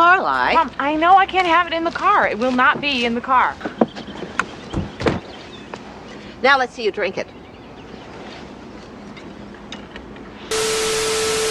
Lorelai. Mom, I know I can't have it in the car. It will not be in the car. Now let's see you drink it.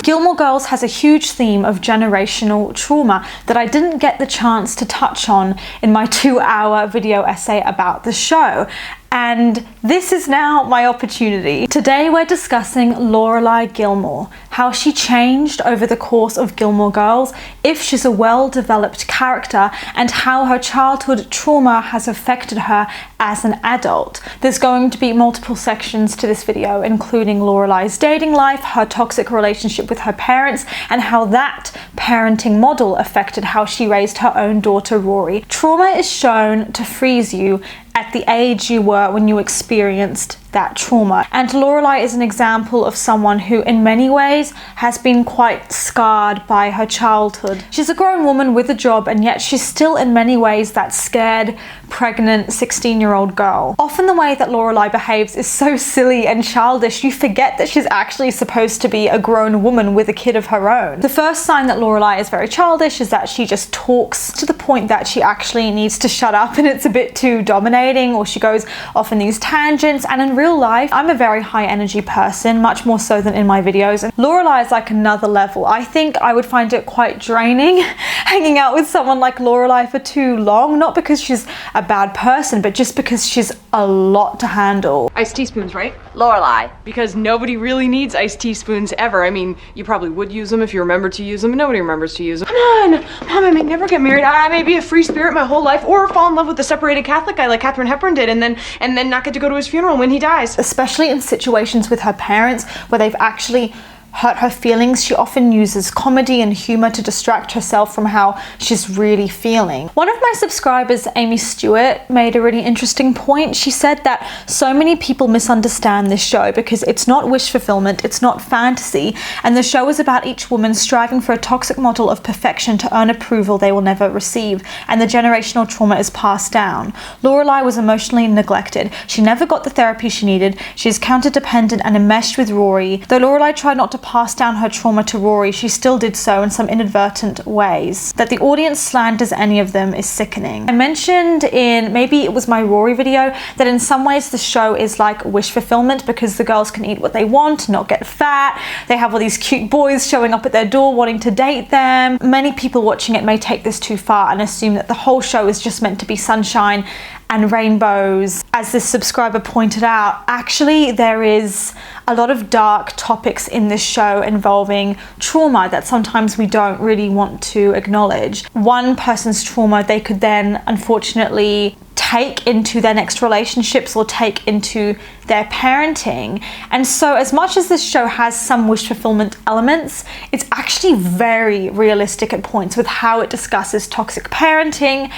Gilmore Girls has a huge theme of generational trauma that I didn't get the chance to touch on in my 2-hour video essay about the show. And this is now my opportunity. Today we're discussing Lorelai Gilmore, how she changed over the course of Gilmore Girls, if she's a well-developed character, and how her childhood trauma has affected her as an adult. There's going to be multiple sections to this video, including Lorelai's dating life, her toxic relationship with her parents, and how that parenting model affected how she raised her own daughter, Rory. Trauma is shown to freeze you at the age you were when you experienced that trauma. And Lorelai is an example of someone who in many ways has been quite scarred by her childhood. She's a grown woman with a job, and yet she's still in many ways that scared, pregnant 16-year-old girl. Often the way that Lorelai behaves is so silly and childish, you forget that she's actually supposed to be a grown woman with a kid of her own. The first sign that Lorelai is very childish is that she just talks to the point that she actually needs to shut up and it's a bit too dominating, or she goes off in these tangents. And in real life, I'm a very high energy person, much more so than in my videos, and Lorelai is like another level. I think I would find it quite draining hanging out with someone like Lorelai for too long, not because she's a bad person, but just because she's a lot to handle. Iced teaspoons, right? Lorelai. Because nobody really needs iced teaspoons ever. I mean, you probably would use them if you remember to use them, but nobody remembers to use them. Come on, Mom, I may never get married. I may be a free spirit my whole life, or fall in love with a separated Catholic guy like Katharine Hepburn did, and then not get to go to his funeral when he dies. Especially in situations with her parents where they've actually hurt her feelings, she often uses comedy and humor to distract herself from how she's really feeling. One of my subscribers, Amy Stewart, made a really interesting point. She said that so many people misunderstand this show because it's not wish fulfillment, it's not fantasy, and the show is about each woman striving for a toxic model of perfection to earn approval they will never receive, and the generational trauma is passed down. Lorelai was emotionally neglected. She never got the therapy she needed. She is counter-dependent and enmeshed with Rory. Though Lorelai tried not to pass down her trauma to Rory, she still did so in some inadvertent ways. That the audience slanders any of them is sickening. I mentioned in, maybe it was my Rory video, that in some ways the show is like wish fulfillment because the girls can eat what they want, not get fat. They have all these cute boys showing up at their door wanting to date them. Many people watching it may take this too far and assume that the whole show is just meant to be sunshine and rainbows. As this subscriber pointed out, actually there is a lot of dark topics in this show involving trauma that sometimes we don't really want to acknowledge. One person's trauma they could then unfortunately take into their next relationships or take into their parenting. And so as much as this show has some wish fulfillment elements, it's actually very realistic at points with how it discusses toxic parenting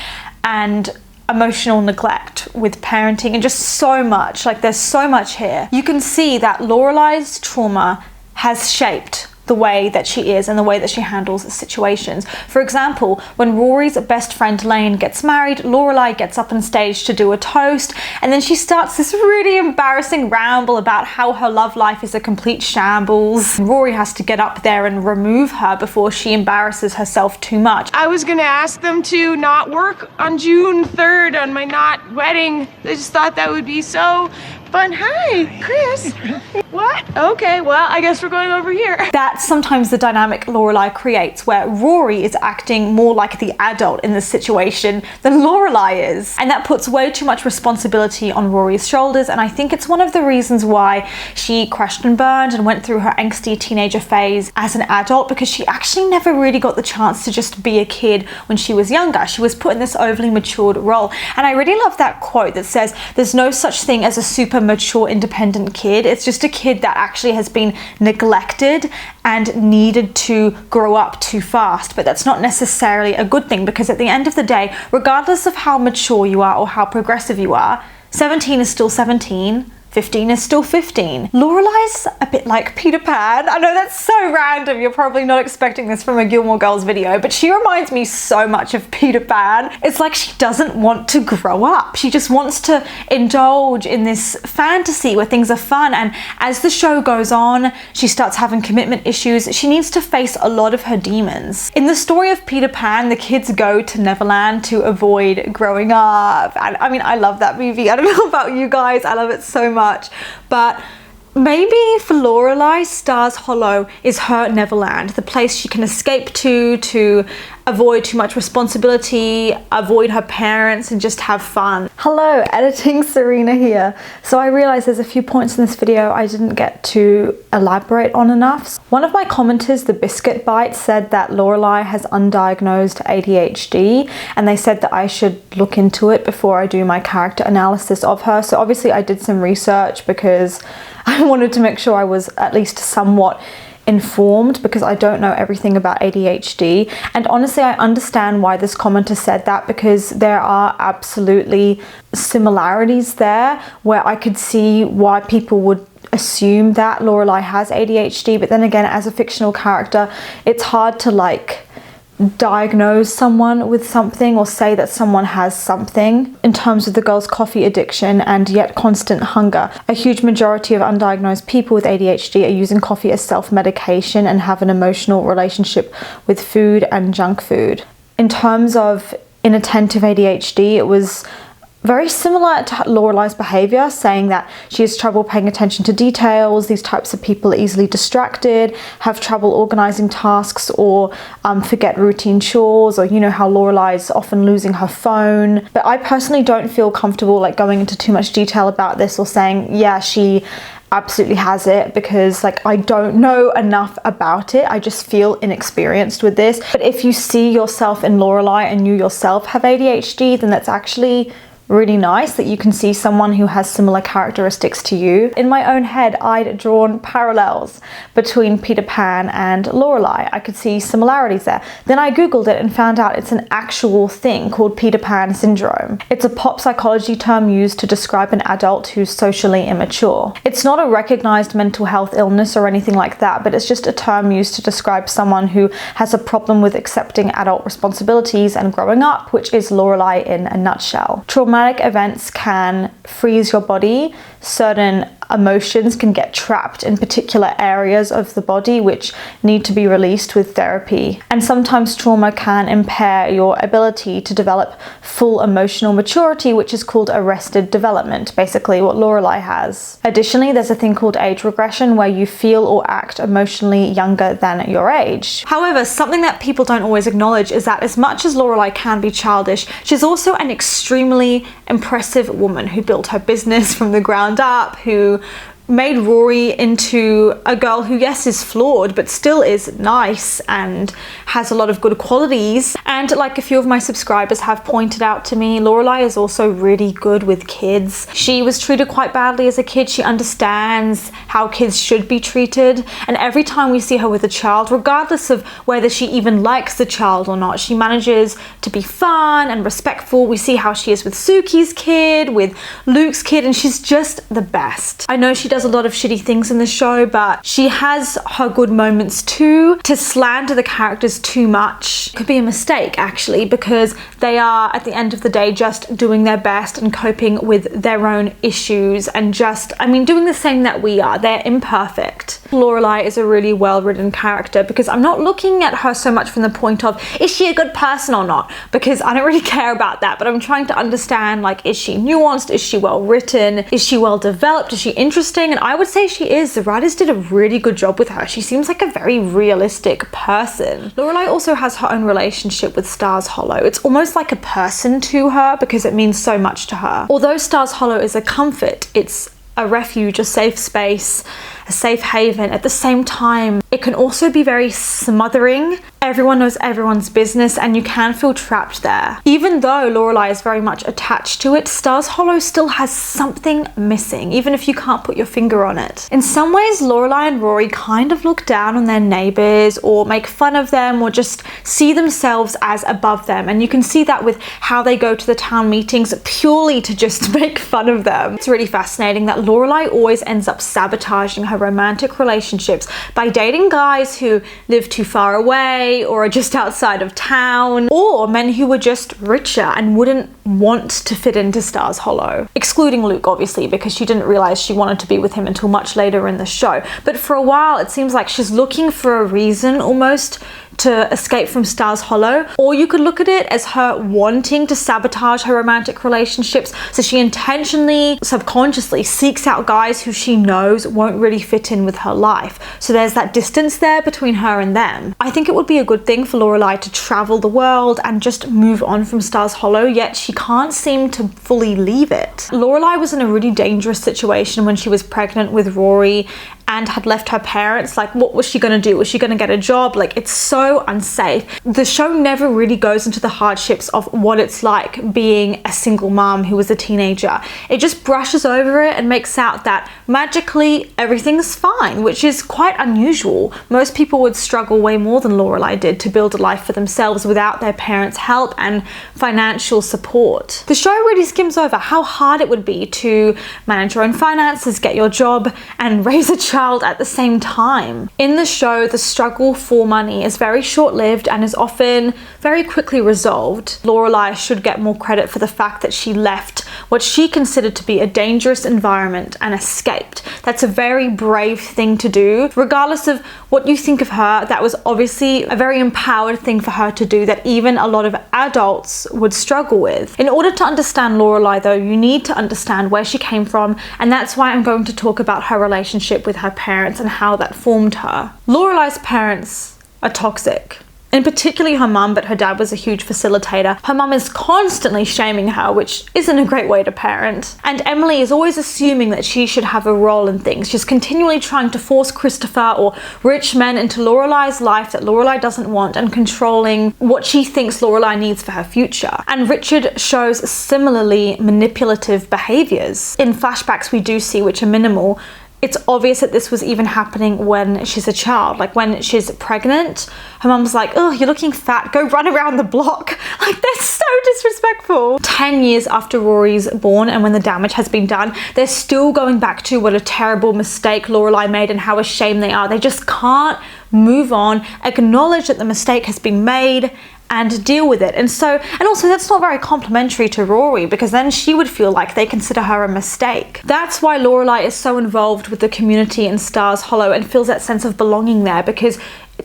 and emotional neglect with parenting, and just so much. Like, there's so much here. You can see that Lorelai's trauma has shaped the way that she is and the way that she handles situations. For example, when Rory's best friend Lane gets married, Lorelai gets up on stage to do a toast, and then she starts this really embarrassing ramble about how her love life is a complete shambles. Rory has to get up there and remove her before she embarrasses herself too much. I was gonna ask them to not work on June 3rd on my not wedding. I just thought that would be so fun. Hi, Chris. What? Okay, well, I guess we're going over here. That's sometimes the dynamic Lorelai creates, where Rory is acting more like the adult in this situation than Lorelai is. And that puts way too much responsibility on Rory's shoulders, and I think it's one of the reasons why she crashed and burned and went through her angsty teenager phase as an adult, because she actually never really got the chance to just be a kid when she was younger. She was put in this overly matured role. And I really love that quote that says, there's no such thing as a super mature independent kid. It's just a kid that actually has been neglected and needed to grow up too fast. But that's not necessarily a good thing, because at the end of the day, regardless of how mature you are or how progressive you are, 17 is still 17. 15 is still 15. Lorelai's a bit like Peter Pan. I know that's so random. You're probably not expecting this from a Gilmore Girls video, but she reminds me so much of Peter Pan. It's like she doesn't want to grow up. She just wants to indulge in this fantasy where things are fun. And as the show goes on, she starts having commitment issues. She needs to face a lot of her demons. In the story of Peter Pan, the kids go to Neverland to avoid growing up. And I mean, I love that movie. I don't know about you guys. I love it so much. But maybe for Lorelai, Stars Hollow is her Neverland, the place she can escape to avoid too much responsibility, avoid her parents, and just have fun. Hello, editing Serena here. So I realized there's a few points in this video I didn't get to elaborate on enough. One of my commenters, the Biscuit Bite, said that Lorelai has undiagnosed ADHD, and they said that I should look into it before I do my character analysis of her. So obviously I did some research because I wanted to make sure I was at least somewhat informed, because I don't know everything about ADHD. And honestly, I understand why this commenter said that, because there are absolutely similarities there where I could see why people would assume that Lorelai has ADHD. But then again, as a fictional character, it's hard to like diagnose someone with something or say that someone has something. In terms of the girl's coffee addiction and yet constant hunger, a huge majority of undiagnosed people with ADHD are using coffee as self-medication and have an emotional relationship with food and junk food. In terms of inattentive ADHD, it was very similar to Lorelai's behavior, saying that she has trouble paying attention to details. These types of people are easily distracted, have trouble organizing tasks, or forget routine chores, or you know how Lorelai's often losing her phone. But I personally don't feel comfortable like going into too much detail about this or saying, yeah, she absolutely has it, because like I don't know enough about it. I just feel inexperienced with this. But if you see yourself in Lorelai and you yourself have ADHD, then that's actually really nice that you can see someone who has similar characteristics to you. In my own head, I'd drawn parallels between Peter Pan and Lorelai. I could see similarities there. Then I googled it and found out it's an actual thing called Peter Pan syndrome. It's a pop psychology term used to describe an adult who's socially immature. It's not a recognized mental health illness or anything like that, but it's just a term used to describe someone who has a problem with accepting adult responsibilities and growing up, which is Lorelai in a nutshell. Traumatic events can freeze your body. Certain emotions can get trapped in particular areas of the body which need to be released with therapy. And sometimes trauma can impair your ability to develop full emotional maturity, which is called arrested development, basically what Lorelai has. Additionally, there's a thing called age regression, where you feel or act emotionally younger than your age. However, something that people don't always acknowledge is that as much as Lorelai can be childish, she's also an extremely impressive woman who built her business from the ground up, who made Rory into a girl who, yes, is flawed, but still is nice and has a lot of good qualities. And like a few of my subscribers have pointed out to me, Lorelai is also really good with kids. She was treated quite badly as a kid. She understands how kids should be treated. And every time we see her with a child, regardless of whether she even likes the child or not, she manages to be fun and respectful. We see how she is with Suki's kid, with Luke's kid, and she's just the best. I know she does a lot of shitty things in the show, but she has her good moments too. To slander the characters too much could be a mistake, actually, because they are at the end of the day just doing their best and coping with their own issues and just, I mean, doing the same that we are. They're imperfect. Lorelai is a really well-written character, because I'm not looking at her so much from the point of, is she a good person or not? Because I don't really care about that, but I'm trying to understand, like, is she nuanced? Is she well-written? Is she well-developed? Is she interesting? And I would say she is. The writers did a really good job with her. She seems like a very realistic person. Lorelai also has her own relationship with Stars Hollow. It's almost like a person to her, because it means so much to her. Although Stars Hollow is a comfort, it's a refuge, a safe space, a safe haven. At the same time, It can also be very smothering. Everyone knows everyone's business and you can feel trapped there. Even though Lorelai is very much attached to it, Stars Hollow still has something missing, even if you can't put your finger on it. In some ways, Lorelai and Rory kind of look down on their neighbors or make fun of them or just see themselves as above them. And you can see that with how they go to the town meetings purely to just make fun of them. It's really fascinating that Lorelai always ends up sabotaging her romantic relationships by dating guys who live too far away or are just outside of town, or men who were just richer and wouldn't want to fit into Stars Hollow. Excluding Luke, obviously, because she didn't realize she wanted to be with him until much later in the show. But for a while, it seems like she's looking for a reason almost to escape from Stars Hollow, or you could look at it as her wanting to sabotage her romantic relationships, so she intentionally, subconsciously seeks out guys who she knows won't really fit in with her life. So there's that distance there between her and them. I think it would be a good thing for Lorelai to travel the world and just move on from Stars Hollow, yet she can't seem to fully leave it. Lorelai was in a really dangerous situation when she was pregnant with Rory and had left her parents. Like, what was she gonna do? Was she gonna get a job? Like, it's so unsafe. The show never really goes into the hardships of what it's like being a single mom who was a teenager. It just brushes over it and makes out that magically everything's fine, which is quite unusual. Most people would struggle way more than Lorelai did to build a life for themselves without their parents' help and financial support. The show really skims over how hard it would be to manage your own finances, get your job, and raise a child at the same time. In the show, the struggle for money is very short-lived and is often very quickly resolved. Lorelai should get more credit for the fact that she left what she considered to be a dangerous environment and escaped. That's a very brave thing to do. Regardless of what you think of her, that was obviously a very empowered thing for her to do that even a lot of adults would struggle with. In order to understand Lorelai, though, you need to understand where she came from, and that's why I'm going to talk about her relationship with her parents and how that formed her. Lorelai's parents are toxic. And particularly her mum, but her dad was a huge facilitator. Her mum is constantly shaming her, which isn't a great way to parent. And Emily is always assuming that she should have a role in things. She's continually trying to force Christopher or rich men into Lorelai's life that Lorelai doesn't want and controlling what she thinks Lorelai needs for her future. And Richard shows similarly manipulative behaviors. In flashbacks we do see, which are minimal, it's obvious that this was even happening when she's a child. Like when she's pregnant, her mum's like, oh, you're looking fat, go run around the block. Like, that's so disrespectful. 10 years after Rory's born and when the damage has been done, they're still going back to what a terrible mistake Lorelai made and how ashamed they are. They just can't move on, acknowledge that the mistake has been made, and deal with it. And also that's not very complimentary to Rory, because then she would feel like they consider her a mistake. That's why Lorelai is so involved with the community in Stars Hollow and feels that sense of belonging there, because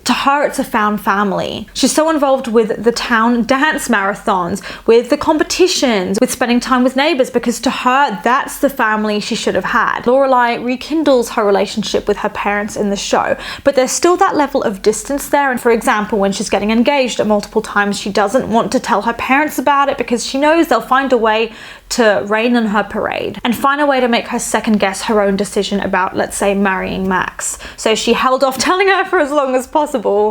to her it's a found family. She's so involved with the town dance marathons, with the competitions, with spending time with neighbors, because to her that's the family she should have had. Lorelai rekindles her relationship with her parents in the show, but there's still that level of distance there. And for example, when she's getting engaged at multiple times, she doesn't want to tell her parents about it because she knows they'll find a way to rain on her parade and find a way to make her second guess her own decision about, let's say, marrying Max. So she held off telling her for as long as possible.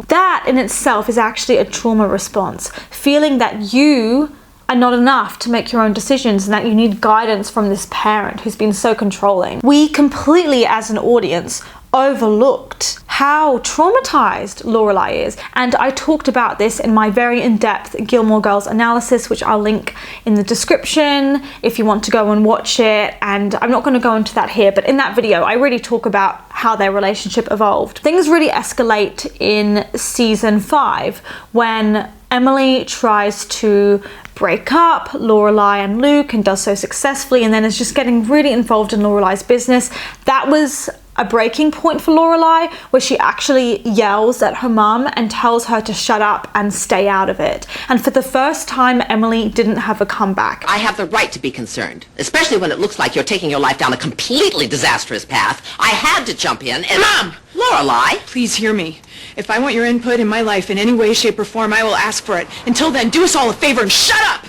That in itself is actually a trauma response, feeling that you are not enough to make your own decisions and that you need guidance from this parent who's been so controlling. We completely, as an audience, overlooked how traumatized Lorelai is, and I talked about this in my very in-depth Gilmore Girls analysis, which I'll link in the description if you want to go and watch it. And I'm not going to go into that here, but in that video I really talk about how their relationship evolved. Things really escalate in season 5 when Emily tries to break up Lorelai and Luke and does so successfully, and then is just getting really involved in Lorelai's business. That was a breaking point for Lorelai, where she actually yells at her mum and tells her to shut up and stay out of it. And for the first time, Emily didn't have a comeback. I have the right to be concerned, especially when it looks like you're taking your life down a completely disastrous path. I had to jump in and— Mom! Lorelai! Please hear me. If I want your input in my life in any way, shape, or form, I will ask for it. Until then, do us all a favor and shut up!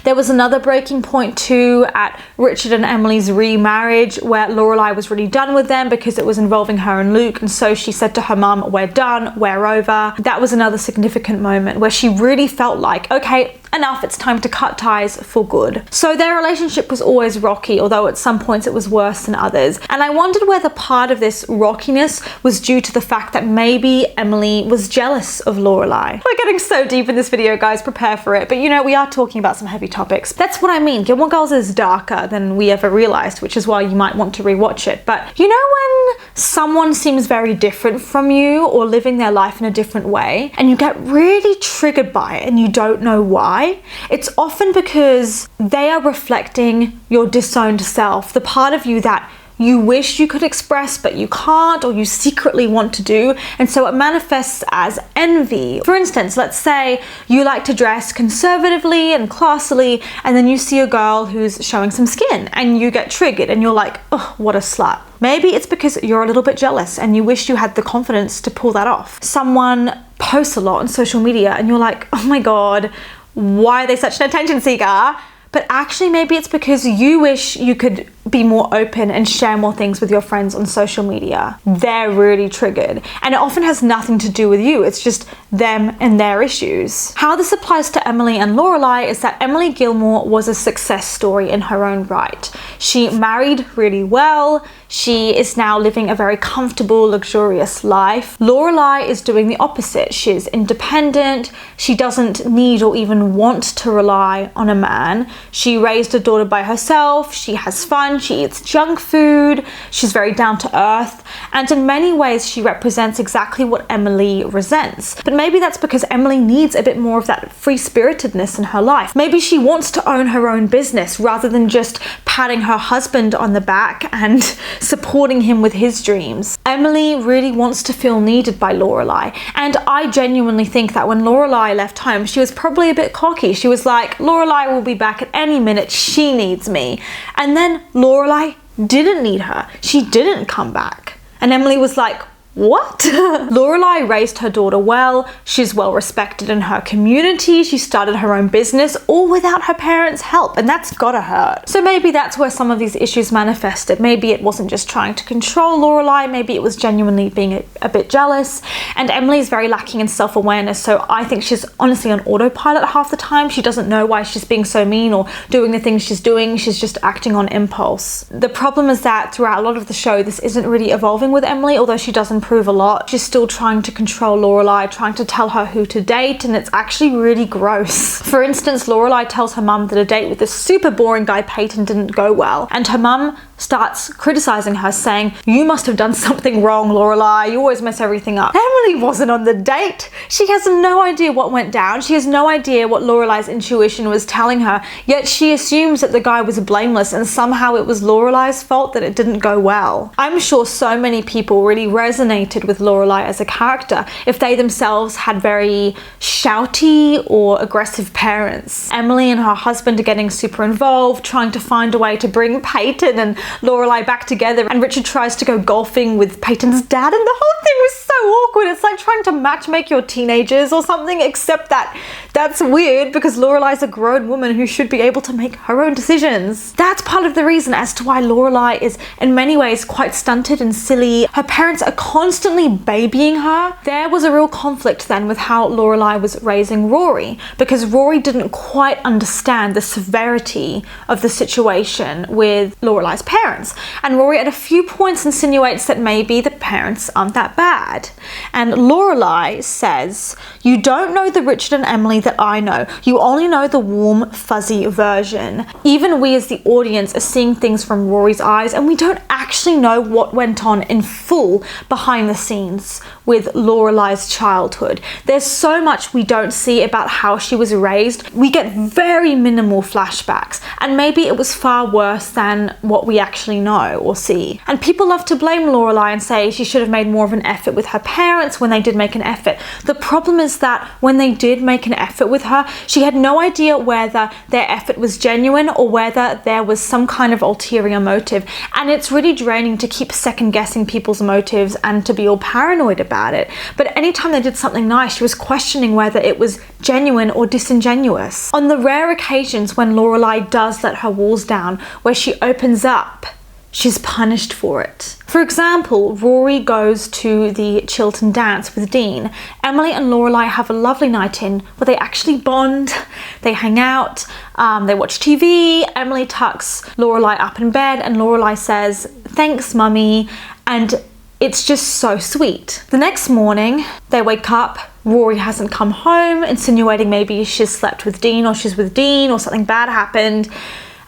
There was another breaking point too at Richard and Emily's remarriage, where Lorelai was really done with them because it was involving her and Luke, and so she said to her mum, we're done, we're over. That was another significant moment where she really felt like, okay, enough, it's time to cut ties for good. So their relationship was always rocky, although at some points it was worse than others. And I wondered whether part of this rockiness was due to the fact that maybe Emily was jealous of Lorelai. We're getting so deep in this video, guys, prepare for it. But you know, we are talking about some heavy topics. That's what I mean. Gilmore Girls is darker than we ever realized, which is why you might want to rewatch it. But you know when someone seems very different from you or living their life in a different way, and you get really triggered by it and you don't know why? It's often because they are reflecting your disowned self, the part of you that you wish you could express but you can't, or you secretly want to do, and so it manifests as envy. For instance, let's say you like to dress conservatively and classily, and then you see a girl who's showing some skin and you get triggered and you're like, oh, what a slut. Maybe it's because you're a little bit jealous and you wish you had the confidence to pull that off. Someone posts a lot on social media and you're like, oh my god, why are they such an attention seeker? But actually maybe it's because you wish you could be more open and share more things with your friends on social media. They're really triggered, and it often has nothing to do with you. It's just them and their issues. How this applies to Emily and Lorelai is that Emily Gilmore was a success story in her own right. She married really well. She is now living a very comfortable, luxurious life. Lorelai is doing the opposite. She's independent. She doesn't need or even want to rely on a man. She raised a daughter by herself. She has fun. She eats junk food. She's very down to earth. And in many ways, she represents exactly what Emily resents. But maybe that's because Emily needs a bit more of that free-spiritedness in her life. Maybe she wants to own her own business rather than just patting her husband on the back and supporting him with his dreams. Emily really wants to feel needed by Lorelai. And I genuinely think that when Lorelai left home, she was probably a bit cocky. She was like, Lorelai will be back at any minute. She needs me. And then Lorelai didn't need her. She didn't come back. And Emily was like, what? Lorelai raised her daughter well. She's well respected in her community. She started her own business, all without her parents' help, and that's gotta hurt. So maybe that's where some of these issues manifested. Maybe it wasn't just trying to control Lorelai, maybe it was genuinely being a bit jealous. And Emily is very lacking in self-awareness, so I think she's honestly on autopilot half the time. She doesn't know why she's being so mean or doing the things she's doing. She's just acting on impulse. The problem is that throughout a lot of the show, this isn't really evolving with Emily, although she does improve a lot. She's still trying to control Lorelai, trying to tell her who to date, and it's actually really gross. For instance, Lorelai tells her mum that a date with this super boring guy Peyton didn't go well, and her mum starts criticizing her, saying, you must have done something wrong, Lorelai, you always mess everything up. Emily wasn't on the date. She has no idea what went down. She has no idea what Lorelai's intuition was telling her, yet she assumes that the guy was blameless and somehow it was Lorelai's fault that it didn't go well. I'm sure so many people really resonated with Lorelai as a character if they themselves had very shouty or aggressive parents. Emily and her husband are getting super involved, trying to find a way to bring Peyton and Lorelai back together, and Richard tries to go golfing with Peyton's dad, and the whole thing was so awkward. It's like trying to matchmake your teenagers or something, except that that's weird because Lorelai's a grown woman who should be able to make her own decisions. That's part of the reason as to why Lorelai is in many ways quite stunted and silly. Her parents are constantly babying her. There was a real conflict then with how Lorelai was raising Rory, because Rory didn't quite understand the severity of the situation with Lorelai's parents, and Rory at a few points insinuates that maybe the parents aren't that bad. And Lorelai says, you don't know the Richard and Emily that I know. You only know the warm, fuzzy version. Even we as the audience are seeing things from Rory's eyes, and we don't actually know what went on in full behind the scenes with Lorelai's childhood. There's so much we don't see about how she was raised. We get very minimal flashbacks, and maybe it was far worse than what we actually know or see. And people love to blame Lorelai and say she should have made more of an effort with her parents when they did make an effort. The problem is that when they did make an effort with her, she had no idea whether their effort was genuine or whether there was some kind of ulterior motive. And it's really draining to keep second guessing people's motives and to be all paranoid about it. But anytime they did something nice, she was questioning whether it was genuine or disingenuous. On the rare occasions when Lorelai does let her walls down, where she opens up, she's punished for it. For example, Rory goes to the Chiltern dance with Dean. Emily and Lorelai have a lovely night in where they actually bond, they hang out, they watch TV. Emily tucks Lorelai up in bed and Lorelai says, "Thanks, mummy," and it's just so sweet. The next morning, they wake up, Rory hasn't come home, insinuating maybe she's slept with Dean or she's with Dean or something bad happened.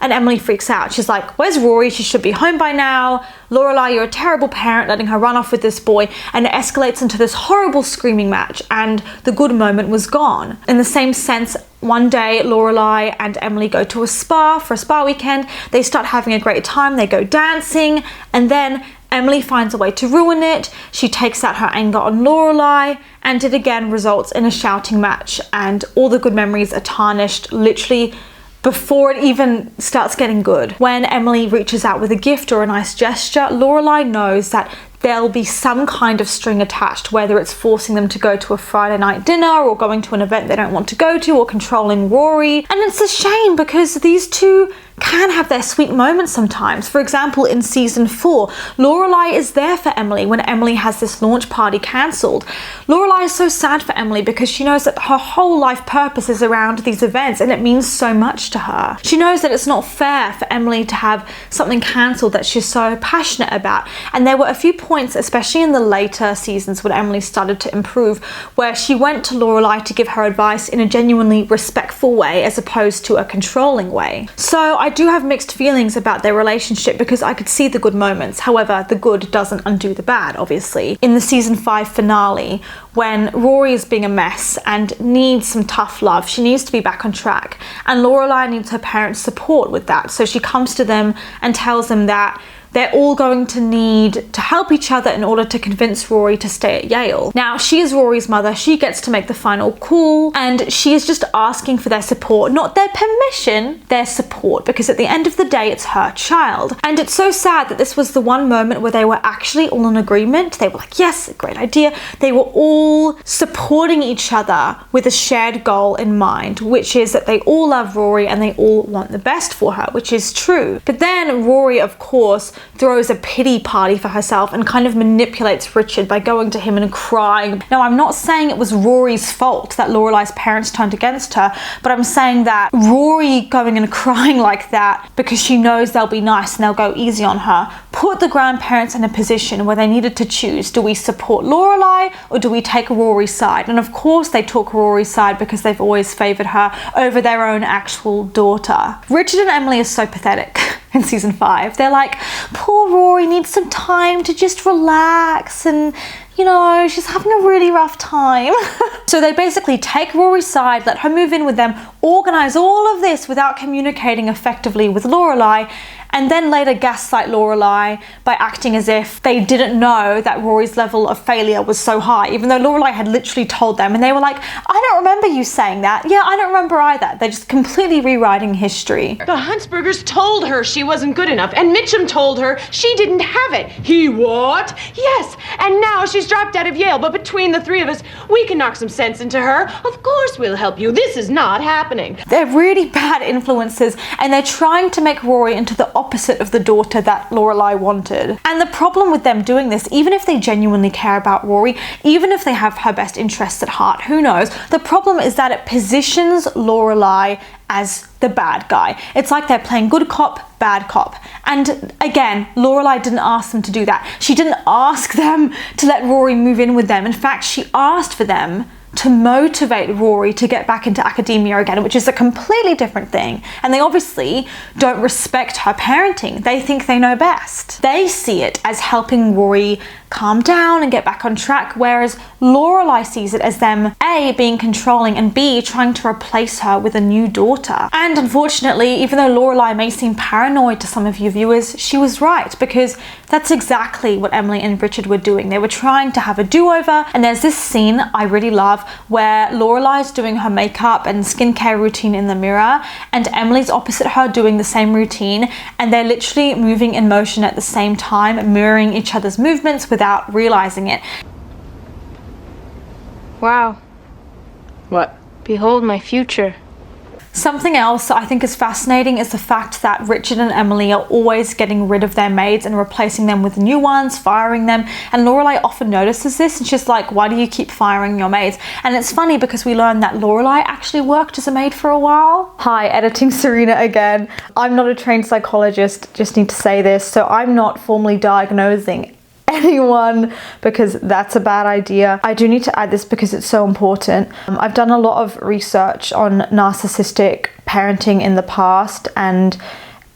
And Emily freaks out. She's like, "Where's Rory? She should be home by now. Lorelai, you're a terrible parent letting her run off with this boy." And it escalates into this horrible screaming match, and the good moment was gone. In the same sense, one day Lorelai and Emily go to a spa for a spa weekend. They start having a great time. They go dancing, and then Emily finds a way to ruin it. She takes out her anger on Lorelai, and it again results in a shouting match, and all the good memories are tarnished literally before it even starts getting good. When Emily reaches out with a gift or a nice gesture, Lorelai knows that there'll be some kind of string attached, whether it's forcing them to go to a Friday night dinner or going to an event they don't want to go to or controlling Rory. And it's a shame because these two can have their sweet moments sometimes. For example, in season 4, Lorelai is there for Emily when Emily has this launch party cancelled. Lorelai is so sad for Emily because she knows that her whole life purpose is around these events and it means so much to her. She knows that it's not fair for Emily to have something cancelled that she's so passionate about. And there were a few points, especially in the later seasons when Emily started to improve, where she went to Lorelai to give her advice in a genuinely respectful way as opposed to a controlling way. So I do have mixed feelings about their relationship because I could see the good moments. However, the good doesn't undo the bad, obviously. In the season 5 finale, when Rory is being a mess and needs some tough love, she needs to be back on track. And Lorelai needs her parents' support with that. So she comes to them and tells them that they're all going to need to help each other in order to convince Rory to stay at Yale. Now, she is Rory's mother. She gets to make the final call, and she is just asking for their support, not their permission, their support, because at the end of the day, it's her child. And it's so sad that this was the one moment where they were actually all in agreement. They were like, yes, great idea. They were all supporting each other with a shared goal in mind, which is that they all love Rory and they all want the best for her, which is true. But then Rory, of course, throws a pity party for herself and kind of manipulates Richard by going to him and crying. Now, I'm not saying it was Rory's fault that Lorelai's parents turned against her, but I'm saying that Rory going and crying like that because she knows they'll be nice and they'll go easy on her, put the grandparents in a position where they needed to choose. Do we support Lorelai or do we take Rory's side? And of course they took Rory's side because they've always favoured her over their own actual daughter. Richard and Emily are so pathetic. In season 5, they're like, poor Rory needs some time to just relax and, you know, she's having a really rough time. So they basically take Rory's side, let her move in with them, organise all of this without communicating effectively with Lorelai, and then later gaslight Lorelai by acting as if they didn't know that Rory's level of failure was so high, even though Lorelai had literally told them, and they were like, I don't remember you saying that. Yeah, I don't remember either. They're just completely rewriting history. The Huntsbergers told her she wasn't good enough, and Mitchum told her she didn't have it. He what? Yes, and now she's dropped out of Yale, but between the three of us, we can knock some sense into her. Of course we'll help you. This is not happening. They're really bad influences, and they're trying to make Rory into the opposite of the daughter that Lorelai wanted. And the problem with them doing this, even if they genuinely care about Rory, even if they have her best interests at heart, who knows, the problem is that it positions Lorelai as the bad guy. It's like they're playing good cop, bad cop. And again, Lorelai didn't ask them to do that. She didn't ask them to let Rory move in with them. In fact, she asked for them to motivate Rory to get back into academia again, which is a completely different thing. And they obviously don't respect her parenting. They think they know best. They see it as helping Rory calm down and get back on track, whereas Lorelai sees it as them A, being controlling, and B, trying to replace her with a new daughter. And unfortunately, even though Lorelai may seem paranoid to some of you viewers, she was right, because that's exactly what Emily and Richard were doing. They were trying to have a do-over, and there's this scene I really love where Lorelai's doing her makeup and skincare routine in the mirror, and Emily's opposite her doing the same routine, and they're literally moving in motion at the same time, mirroring each other's movements without realizing it. Wow. What? Behold my future. Something else I think is fascinating is the fact that Richard and Emily are always getting rid of their maids and replacing them with new ones, firing them, and Lorelai often notices this and she's like, why do you keep firing your maids? And it's funny because we learned that Lorelai actually worked as a maid for a while. Hi, editing Serena again. I'm not a trained psychologist, just need to say this, so I'm not formally diagnosing anyone because that's a bad idea. I do need to add this because it's so important. I've done a lot of research on narcissistic parenting in the past, and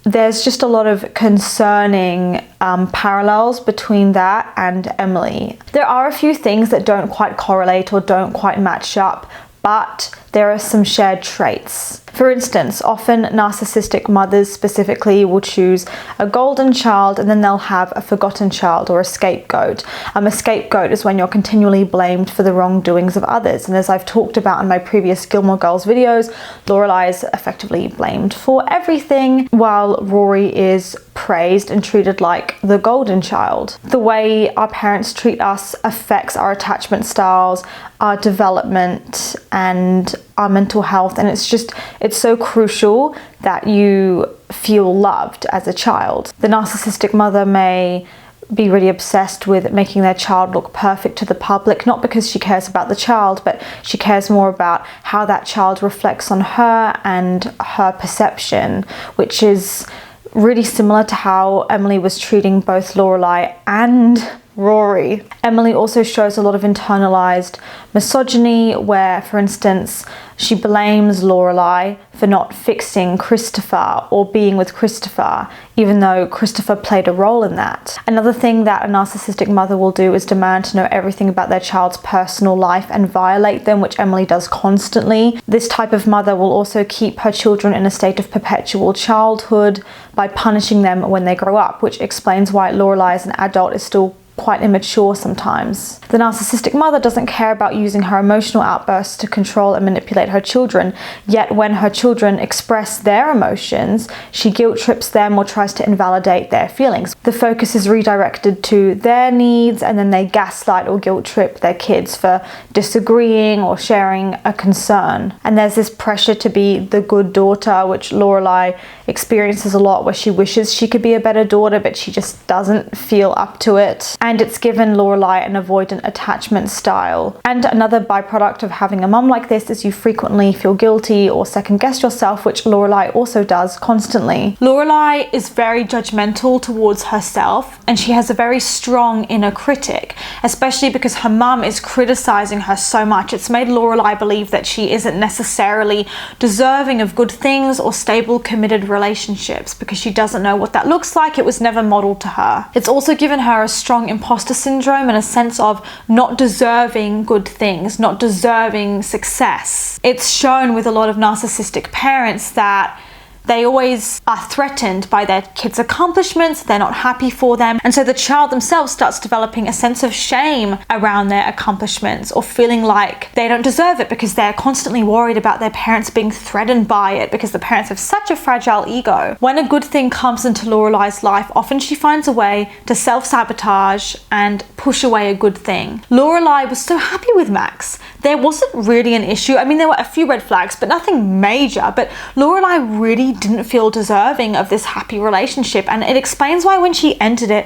there's just a lot of concerning parallels between that and Emily. There are a few things that don't quite correlate or don't quite match up, but there are some shared traits. For instance, often narcissistic mothers specifically will choose a golden child and then they'll have a forgotten child or a scapegoat. A scapegoat is when you're continually blamed for the wrongdoings of others. And as I've talked about in my previous Gilmore Girls videos, Lorelai is effectively blamed for everything, while Rory is praised and treated like the golden child. The way our parents treat us affects our attachment styles, our development, and our mental health, and it's so crucial that you feel loved as a child. The narcissistic mother may be really obsessed with making their child look perfect to the public, not because she cares about the child, but she cares more about how that child reflects on her and her perception, which is really similar to how Emily was treating both Lorelai and Rory. Emily also shows a lot of internalized misogyny where, for instance, she blames Lorelai for not fixing Christopher or being with Christopher, even though Christopher played a role in that. Another thing that a narcissistic mother will do is demand to know everything about their child's personal life and violate them, which Emily does constantly. This type of mother will also keep her children in a state of perpetual childhood by punishing them when they grow up, which explains why Lorelai as an adult is still quite immature sometimes. The narcissistic mother doesn't care about using her emotional outbursts to control and manipulate her children, yet when her children express their emotions, she guilt trips them or tries to invalidate their feelings. The focus is redirected to their needs, and then they gaslight or guilt trip their kids for disagreeing or sharing a concern. And there's this pressure to be the good daughter, which Lorelai experiences a lot, where she wishes she could be a better daughter, but she just doesn't feel up to it. And it's given Lorelai an avoidant attachment style. And another byproduct of having a mum like this is you frequently feel guilty or second guess yourself, which Lorelai also does constantly. Lorelai is very judgmental towards herself, and she has a very strong inner critic, especially because her mum is criticizing her so much. It's made Lorelai believe that she isn't necessarily deserving of good things or stable, committed relationships because she doesn't know what that looks like. It was never modeled to her. It's also given her a strong imposter syndrome and a sense of not deserving good things, not deserving success. It's shown with a lot of narcissistic parents that they always are threatened by their kids' accomplishments, they're not happy for them, and so the child themselves starts developing a sense of shame around their accomplishments or feeling like they don't deserve it because they're constantly worried about their parents being threatened by it because the parents have such a fragile ego. When a good thing comes into Lorelai's life, often she finds a way to self-sabotage and push away a good thing. Lorelai was so happy with Max. There wasn't really an issue. I mean, there were a few red flags, but nothing major, but Lorelai really didn't feel deserving of this happy relationship, and it explains why when she entered it,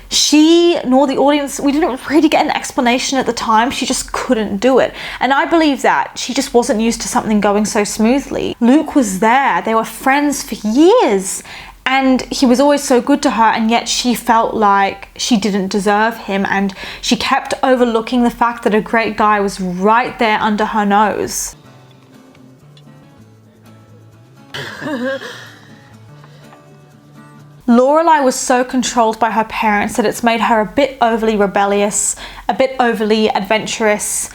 she nor the audience, we didn't really get an explanation at the time. She just couldn't do it, and I believe that she just wasn't used to something going so smoothly. Luke was there, they were friends for years, And he was always so good to her, and yet she felt like she didn't deserve him, and she kept overlooking the fact that a great guy was right there under her nose. Lorelai was so controlled by her parents that it's made her a bit overly rebellious, a bit overly adventurous,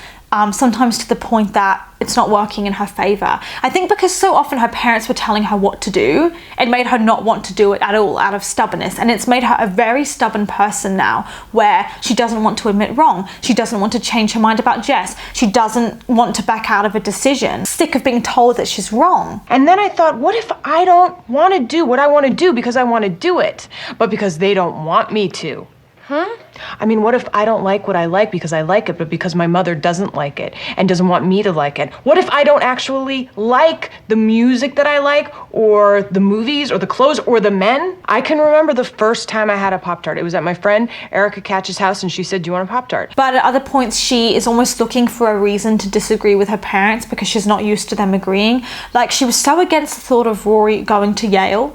sometimes to the point that it's not working in her favor. I think because so often her parents were telling her what to do, it made her not want to do it at all out of stubbornness. And it's made her a very stubborn person now, where she doesn't want to admit wrong. She doesn't want to change her mind about Jess. She doesn't want to back out of a decision. Sick of being told that she's wrong. And then I thought, what if I don't want to do what I want to do because I want to do it, but because they don't want me to? I mean, what if I don't like what I like because I like it, but because my mother doesn't like it and doesn't want me to like it? What if I don't actually like the music that I like, or the movies, or the clothes, or the men? I can remember the first time I had a Pop-Tart. It was at my friend Erica Catch's house, and she said, do you want a Pop-Tart? But at other points, she is almost looking for a reason to disagree with her parents because she's not used to them agreeing. Like, she was so against the thought of Rory going to Yale.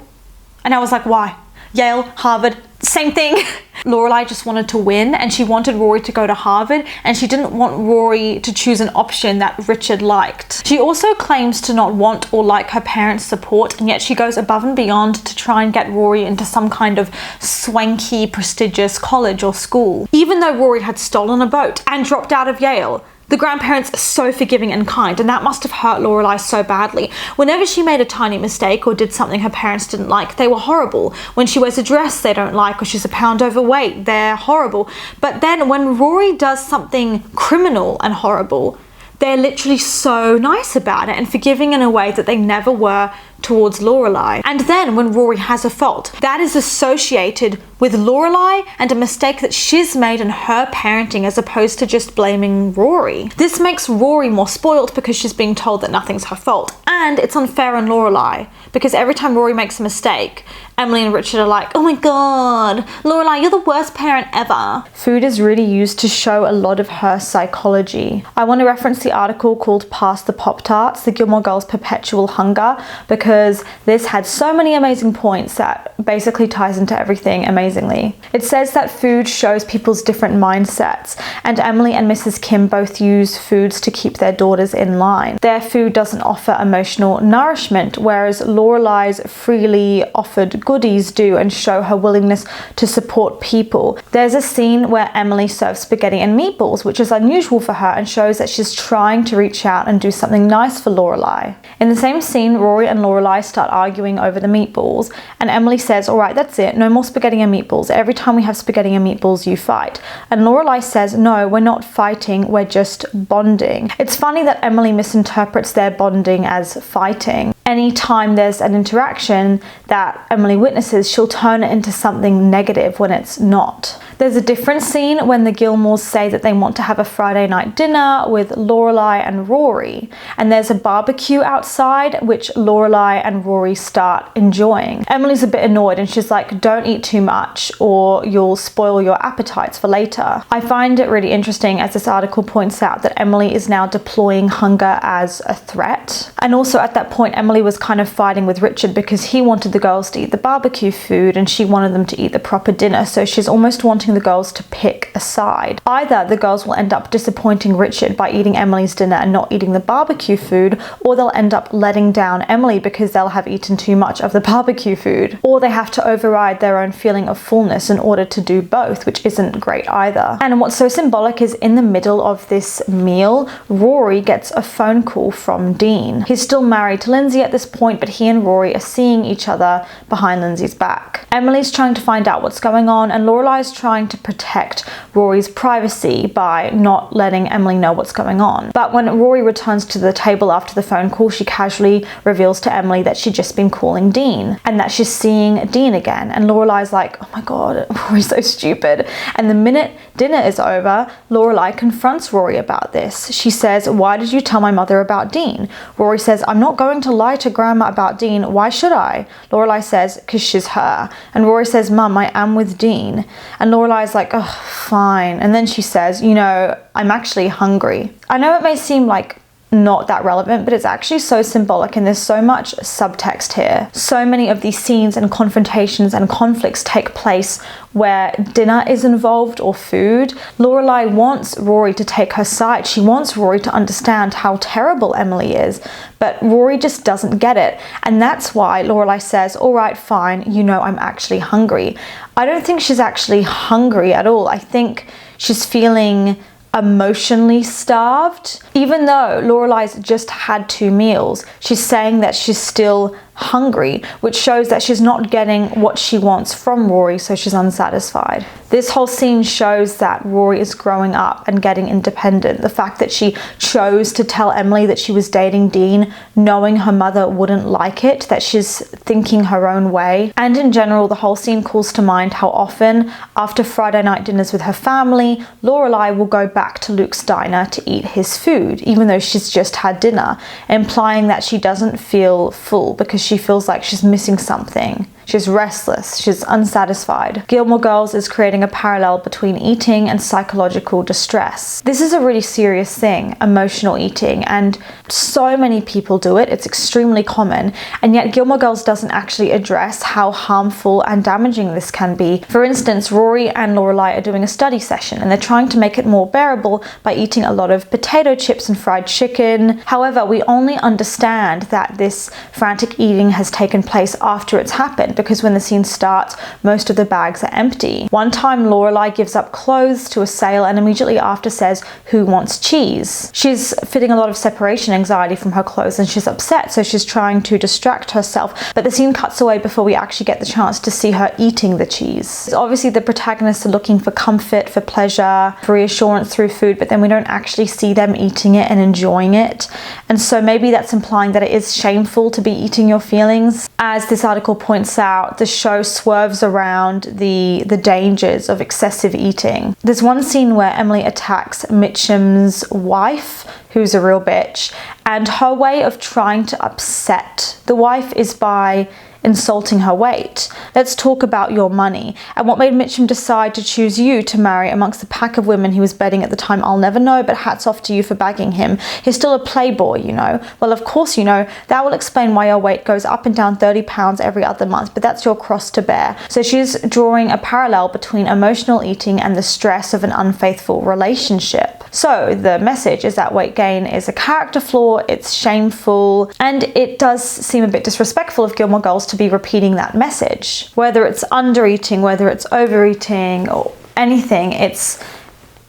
And I was like, why? Yale, Harvard, same thing. Lorelai just wanted to win, and she wanted Rory to go to Harvard, and she didn't want Rory to choose an option that Richard liked. She also claims to not want or like her parents' support, and yet she goes above and beyond to try and get Rory into some kind of swanky, prestigious college or school. Even though Rory had stolen a boat and dropped out of Yale, the grandparents are so forgiving and kind, and that must have hurt Lorelai so badly. Whenever she made a tiny mistake or did something her parents didn't like, they were horrible. When she wears a dress they don't like, or she's a pound overweight, they're horrible. But then when Rory does something criminal and horrible, they're literally so nice about it and forgiving in a way that they never were towards Lorelai. And then when Rory has a fault, that is associated with Lorelai and a mistake that she's made in her parenting, as opposed to just blaming Rory. This makes Rory more spoilt because she's being told that nothing's her fault. And it's unfair on Lorelai because every time Rory makes a mistake, Emily and Richard are like, oh my god, Lorelai, you're the worst parent ever. Food is really used to show a lot of her psychology. I want to reference the article called Past the Pop-Tarts, the Gilmore Girls' Perpetual Hunger, because this had so many amazing points that basically ties into everything amazingly. It says that food shows people's different mindsets, and Emily and Mrs. Kim both use foods to keep their daughters in line. Their food doesn't offer emotional nourishment, whereas Lorelai's freely offered goodies do and show her willingness to support people. There's a scene where Emily serves spaghetti and meatballs, which is unusual for her and shows that she's trying to reach out and do something nice for Lorelai. In the same scene, Rory and Lorelai start arguing over the meatballs, and Emily says, all right, that's it, no more spaghetti and meatballs. Every time we have spaghetti and meatballs, you fight. And Lorelai says, no, we're not fighting, we're just bonding. It's funny that Emily misinterprets their bonding as fighting. Anytime there's an interaction that Emily witnesses, she'll turn it into something negative when it's not. There's a different scene when the Gilmores say that they want to have a Friday night dinner with Lorelai and Rory, and there's a barbecue outside which Lorelai and Rory start enjoying. Emily's a bit annoyed and she's like, don't eat too much or you'll spoil your appetites for later. I find it really interesting, as this article points out, that Emily is now deploying hunger as a threat. And also at that point, Emily was kind of fighting with Richard because he wanted the girls to eat the barbecue food and she wanted them to eat the proper dinner, so she's almost wanting the girls to pick a side. Either the girls will end up disappointing Richard by eating Emily's dinner and not eating the barbecue food, or they'll end up letting down Emily because they'll have eaten too much of the barbecue food, or they have to override their own feeling of fullness in order to do both, which isn't great either. And what's so symbolic is in the middle of this meal, Rory gets a phone call from Dean. He's still married to Lindsay at this point, but he and Rory are seeing each other behind Lindsay's back. Emily's trying to find out what's going on, and Lorelai's trying to protect Rory's privacy by not letting Emily know what's going on. But when Rory returns to the table after the phone call, she casually reveals to Emily that she'd just been calling Dean and that she's seeing Dean again. And Lorelai's like, oh my god, Rory's so stupid. And the minute dinner is over, Lorelai confronts Rory about this. She says, why did you tell my mother about Dean? Rory says, I'm not going to lie to Grandma about Dean. Why should I? Lorelai says, because she's her. And Rory says, Mum, I am with Dean. And Lorelai's like, oh, fine. And then she says, you know, I'm actually hungry. I know it may seem like not that relevant, but it's actually so symbolic, and there's so much subtext here. So many of these scenes and confrontations and conflicts take place where dinner is involved or food. Lorelai wants Rory to take her side. She wants Rory to understand how terrible Emily is, but Rory just doesn't get it. And that's why Lorelai says, all right, fine, you know, I'm actually hungry. I don't think she's actually hungry at all. I think she's feeling emotionally starved. Even though Lorelai's just had 2 meals, she's saying that she's still hungry, which shows that she's not getting what she wants from Rory, so she's unsatisfied. This whole scene shows that Rory is growing up and getting independent. The fact that she chose to tell Emily that she was dating Dean, knowing her mother wouldn't like it, that she's thinking her own way. And in general, the whole scene calls to mind how often, after Friday night dinners with her family, Lorelai will go back to Luke's diner to eat his food, even though she's just had dinner, implying that she doesn't feel full because she feels like she's missing something. She's restless, she's unsatisfied. Gilmore Girls is creating a parallel between eating and psychological distress. This is a really serious thing, emotional eating, and so many people do it. It's extremely common, and yet Gilmore Girls doesn't actually address how harmful and damaging this can be. For instance, Rory and Lorelai are doing a study session, and they're trying to make it more bearable by eating a lot of potato chips and fried chicken. However, we only understand that this frantic eating has taken place after it's happened, because when the scene starts, most of the bags are empty. One time, Lorelai gives up clothes to a sale and immediately after says, "Who wants cheese?" She's feeling a lot of separation anxiety from her clothes and she's upset, so she's trying to distract herself, but the scene cuts away before we actually get the chance to see her eating the cheese. Obviously, the protagonists are looking for comfort, for pleasure, for reassurance through food, but then we don't actually see them eating it and enjoying it. And so maybe that's implying that it is shameful to be eating your feelings. As this article points out, the show swerves around the dangers of excessive eating. There's one scene where Emily attacks Mitchum's wife, who's a real bitch, and her way of trying to upset the wife is by insulting her weight. Let's talk about your money. And what made Mitchum decide to choose you to marry amongst the pack of women he was betting at the time, I'll never know, but hats off to you for bagging him. He's still a playboy, you know. Well, of course you know. That will explain why your weight goes up and down 30 pounds every other month, but that's your cross to bear. So she's drawing a parallel between emotional eating and the stress of an unfaithful relationship. So the message is that weight gain is a character flaw, it's shameful, and it does seem a bit disrespectful of Gilmore Girls to be repeating that message. Whether it's undereating, whether it's overeating, or anything, it's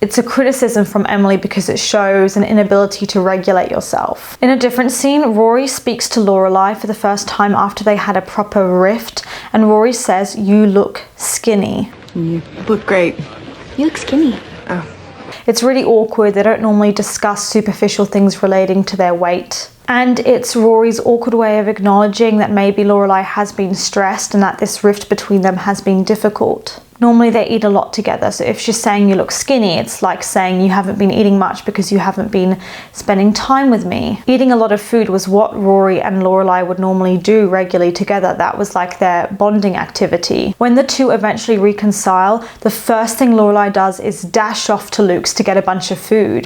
a criticism from Emily because it shows an inability to regulate yourself. In a different scene, Rory speaks to Lorelai for the first time after they had a proper rift, and Rory says, "You look skinny." You look great. You look skinny. Oh. It's really awkward. They don't normally discuss superficial things relating to their weight. And it's Rory's awkward way of acknowledging that maybe Lorelai has been stressed and that this rift between them has been difficult. Normally they eat a lot together, so if she's saying you look skinny, it's like saying you haven't been eating much because you haven't been spending time with me. Eating a lot of food was what Rory and Lorelai would normally do regularly together. That was like their bonding activity. When the two eventually reconcile, the first thing Lorelai does is dash off to Luke's to get a bunch of food.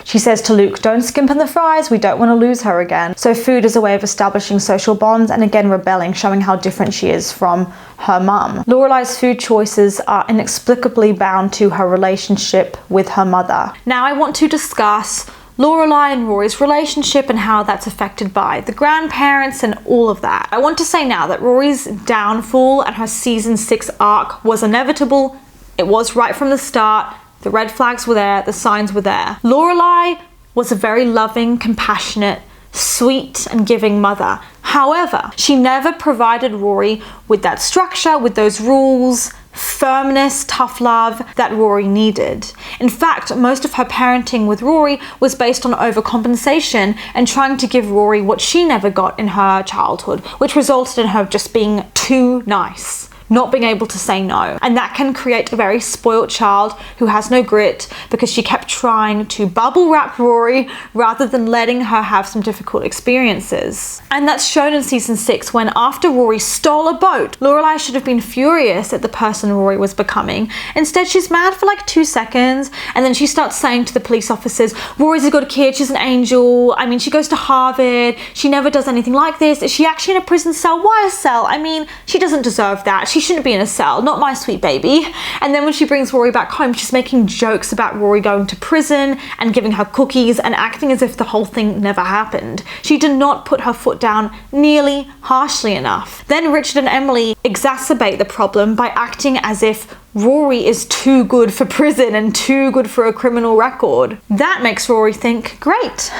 She says to Luke, "Don't skimp on the fries, we don't want to lose her again." So food is a way of establishing social bonds and again rebelling, showing how different she is from her mum. Lorelai's food choices are inexplicably bound to her relationship with her mother. Now I want to discuss Lorelai and Rory's relationship and how that's affected by the grandparents and all of that. I want to say now that Rory's downfall and her season 6 arc was inevitable. It was right from the start. The red flags were there, the signs were there. Lorelai was a very loving, compassionate, sweet and giving mother. However, she never provided Rory with that structure, with those rules, firmness, tough love that Rory needed. In fact, most of her parenting with Rory was based on overcompensation and trying to give Rory what she never got in her childhood, which resulted in her just being too nice. not being able to say no. And that can create a very spoilt child who has no grit because she kept trying to bubble wrap Rory rather than letting her have some difficult experiences. And that's shown in season 6 when, after Rory stole a boat, Lorelai should have been furious at the person Rory was becoming. Instead, she's mad for like 2 seconds, and then she starts saying to the police officers, Rory's a good kid, she's an angel, I mean, she goes to Harvard, she never does anything like this. Is she actually in a prison cell? Why a cell? I mean, she doesn't deserve that. She shouldn't be in a cell, not my sweet baby. And then when she brings Rory back home, she's making jokes about Rory going to prison and giving her cookies and acting as if the whole thing never happened. She did not put her foot down nearly harshly enough. Then Richard and Emily exacerbate the problem by acting as if Rory is too good for prison and too good for a criminal record. That makes Rory think, great,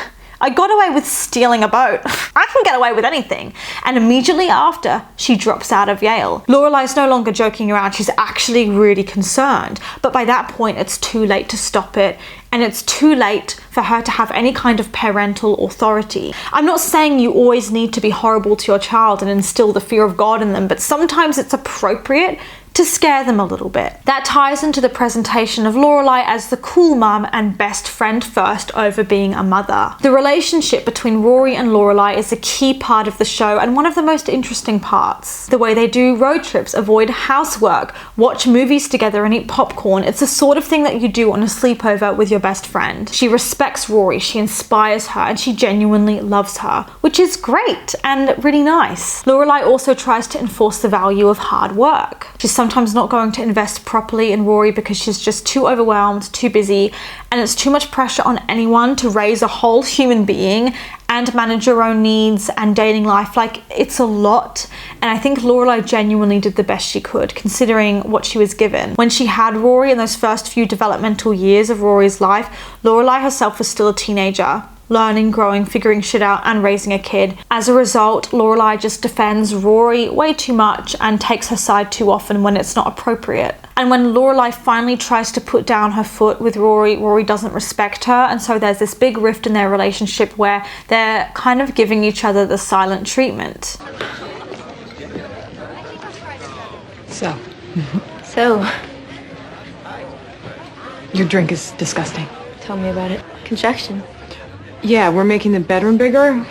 I got away with stealing a boat. I can get away with anything. And immediately after, she drops out of Yale. Lorelai's no longer joking around, she's actually really concerned. But by that point, it's too late to stop it, and it's too late for her to have any kind of parental authority. I'm not saying you always need to be horrible to your child and instill the fear of God in them, but sometimes it's appropriate to scare them a little bit. That ties into the presentation of Lorelai as the cool mum and best friend first over being a mother. The relationship between Rory and Lorelai is a key part of the show and one of the most interesting parts. The way they do road trips, avoid housework, watch movies together and eat popcorn, it's the sort of thing that you do on a sleepover with your best friend. She respects Rory, she inspires her, and she genuinely loves her, which is great and really nice. Lorelai also tries to enforce the value of hard work. She's sometimes not going to invest properly in Rory because she's just too overwhelmed, too busy, and it's too much pressure on anyone to raise a whole human being and manage your own needs and dating life. Like, it's a lot. And I think Lorelai genuinely did the best she could, considering what she was given. When she had Rory in those first few developmental years of Rory's life, Lorelai herself was still a teenager, learning, growing, figuring shit out, and raising a kid. As a result, Lorelai just defends Rory way too much and takes her side too often when it's not appropriate. And when Lorelai finally tries to put down her foot with Rory, Rory doesn't respect her, and so there's this big rift in their relationship where they're kind of giving each other the silent treatment. So, Your drink is disgusting. tell me about it. Construction. Yeah, we're making the bedroom bigger.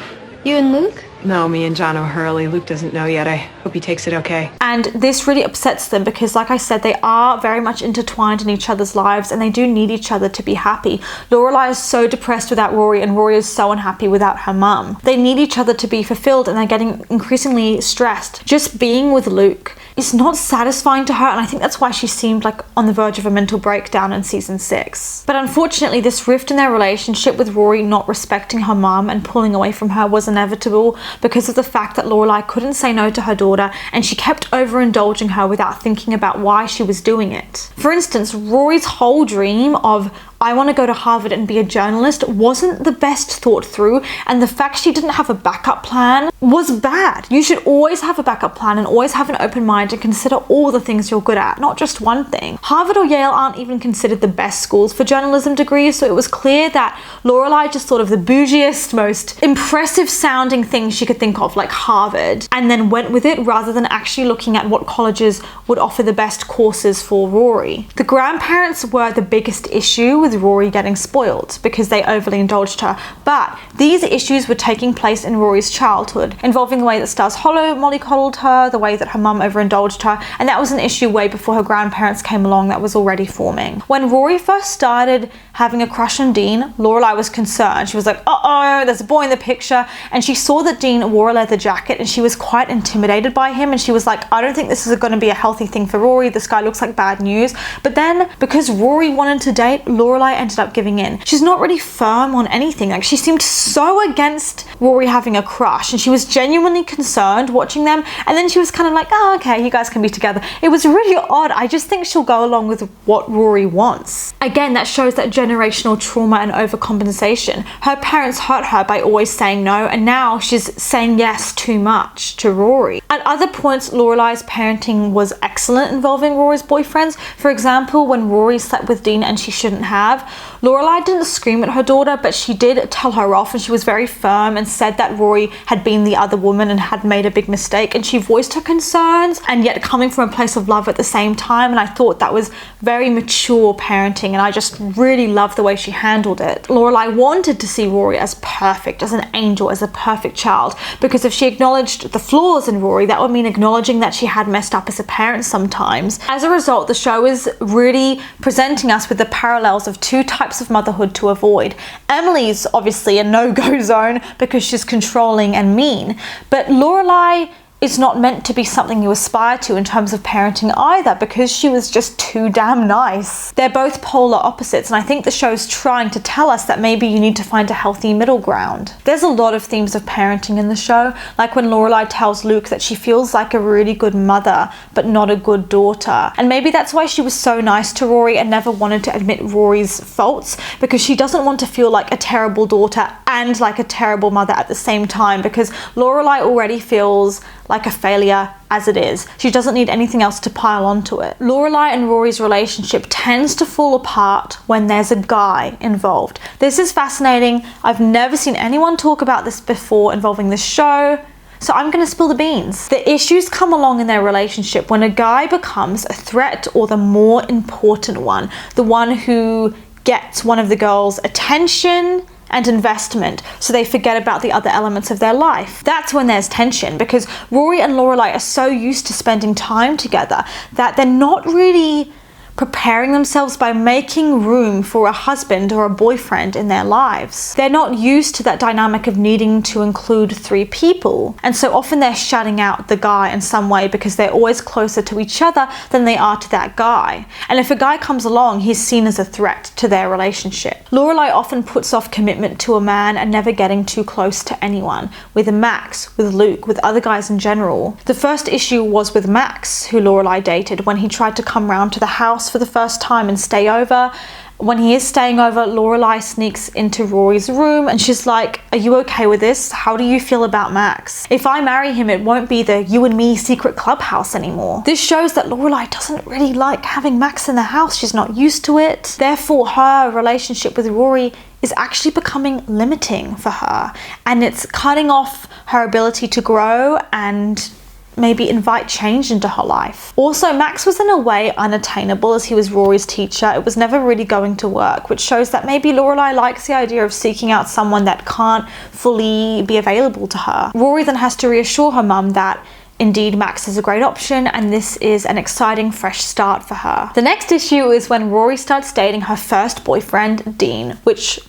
You and Luke? No, me and John O'Hurley. Luke doesn't know yet. I hope he takes it okay. And this really upsets them because, like I said, they are very much intertwined in each other's lives and they do need each other to be happy. Lorelai is so depressed without Rory and Rory is so unhappy without her mum. They need each other to be fulfilled and they're getting increasingly stressed. Just being with Luke is not satisfying to her, and I think that's why she seemed like on the verge of a mental breakdown in season 6. But unfortunately, this rift in their relationship with Rory not respecting her mum and pulling away from her was inevitable because of the fact that Lorelai couldn't say no to her daughter and she kept overindulging her without thinking about why she was doing it. For instance, Rory's whole dream of I want to go to Harvard and be a journalist wasn't the best thought through, and the fact she didn't have a backup plan was bad. You should always have a backup plan and always have an open mind and consider all the things you're good at, not just one thing. Harvard or Yale aren't even considered the best schools for journalism degrees, so it was clear that Lorelai just thought of the bougiest, most impressive sounding thing she could think of, like Harvard, and then went with it rather than actually looking at what colleges would offer the best courses for Rory. The grandparents were the biggest issue with Rory getting spoiled because they overly indulged her, but these issues were taking place in Rory's childhood, involving the way that Stars Hollow mollycoddled her, the way that her mum overindulged her, and that was an issue way before her grandparents came along that was already forming. When Rory first started having a crush on Dean, Lorelai was concerned. She was like, uh-oh, there's a boy in the picture, and she saw that Dean wore a leather jacket and she was quite intimidated by him, and she was like, I don't think this is going to be a healthy thing for Rory. This guy looks like bad news. But then, because Rory wanted to date, Lorelai ended up giving in. She's not really firm on anything. Like, she seemed so against Rory having a crush, and she was genuinely concerned watching them, and then she was kind of like, oh, okay, you guys can be together. It was really odd. I just think she'll go along with what Rory wants. Again, that shows that generational trauma and overcompensation. Her parents hurt her by always saying no, and now she's saying yes too much to Rory. At other points, Lorelai's parenting was excellent involving Rory's boyfriends. For example, when Rory slept with Dean and she shouldn't have, have. Lorelai didn't scream at her daughter, but she did tell her off, and she was very firm and said that Rory had been the other woman and had made a big mistake, and she voiced her concerns, and yet coming from a place of love at the same time. And I thought that was very mature parenting, and I just really loved the way she handled it. Lorelai wanted to see Rory as perfect, as an angel, as a perfect child, because if she acknowledged the flaws in Rory, that would mean acknowledging that she had messed up as a parent sometimes. As a result, the show is really presenting us with the parallels of two types of motherhood to avoid. Emily's obviously a no-go zone because she's controlling and mean, but Lorelai is not meant to be something you aspire to in terms of parenting either, because she was just too damn nice. They're both polar opposites, and I think the show's trying to tell us that maybe you need to find a healthy middle ground. There's a lot of themes of parenting in the show, like when Lorelai tells Luke that she feels like a really good mother but not a good daughter, and maybe that's why she was so nice to Rory and never wanted to admit Rory's faults, because she doesn't want to feel like a terrible daughter and like a terrible mother at the same time, because Lorelai already feels like a failure as it is. She doesn't need anything else to pile onto it. Lorelai and Rory's relationship tends to fall apart when there's a guy involved. This is fascinating. I've never seen anyone talk about this before involving this show, so I'm gonna spill the beans. The issues come along in their relationship when a guy becomes a threat, or the more important one, the one who gets one of the girls' attention and investment, so they forget about the other elements of their life. That's when there's tension, because Rory and Lorelai are so used to spending time together that they're not really preparing themselves by making room for a husband or a boyfriend in their lives. They're not used to that dynamic of needing to include three people, and so often they're shutting out the guy in some way because they're always closer to each other than they are to that guy. And if a guy comes along, he's seen as a threat to their relationship. Lorelai often puts off commitment to a man and never getting too close to anyone, with Max, with Luke, with other guys in general. The first issue was with Max, who Lorelai dated, when he tried to come round to the house for the first time and stay over. When he is staying over, Lorelai sneaks into Rory's room and she's like, "Are you okay with this? How do you feel about Max? If I marry him, it won't be the you and me secret clubhouse anymore." This shows that Lorelai doesn't really like having Max in the house. She's not used to it. Therefore, her relationship with Rory is actually becoming limiting for her, and it's cutting off her ability to grow and maybe invite change into her life. Also, Max was in a way unattainable as he was Rory's teacher. It was never really going to work, which shows that maybe Lorelai likes the idea of seeking out someone that can't fully be available to her. Rory then has to reassure her mum that indeed Max is a great option and this is an exciting fresh start for her. The next issue is when Rory starts dating her first boyfriend, Dean, which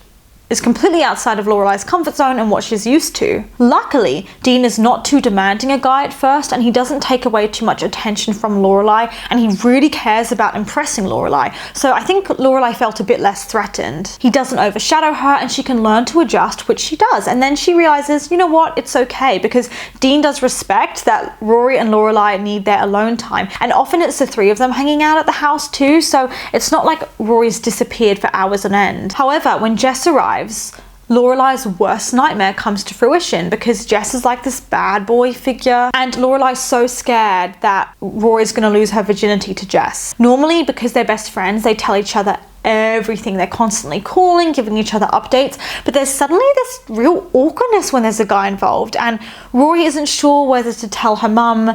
is completely outside of Lorelai's comfort zone and what she's used to. Luckily, Dean is not too demanding a guy at first, and he doesn't take away too much attention from Lorelai, and he really cares about impressing Lorelai. So I think Lorelai felt a bit less threatened. He doesn't overshadow her and she can learn to adjust, which she does. And then she realizes, you know what, it's okay, because Dean does respect that Rory and Lorelai need their alone time. And often it's the three of them hanging out at the house too, so it's not like Rory's disappeared for hours on end. However, when Jess arrives, Lorelai's worst nightmare comes to fruition, because Jess is like this bad boy figure and Lorelai's so scared that Rory's gonna lose her virginity to Jess. Normally, because they're best friends, they tell each other everything. They're constantly calling, giving each other updates, but there's suddenly this real awkwardness when there's a guy involved, and Rory isn't sure whether to tell her mum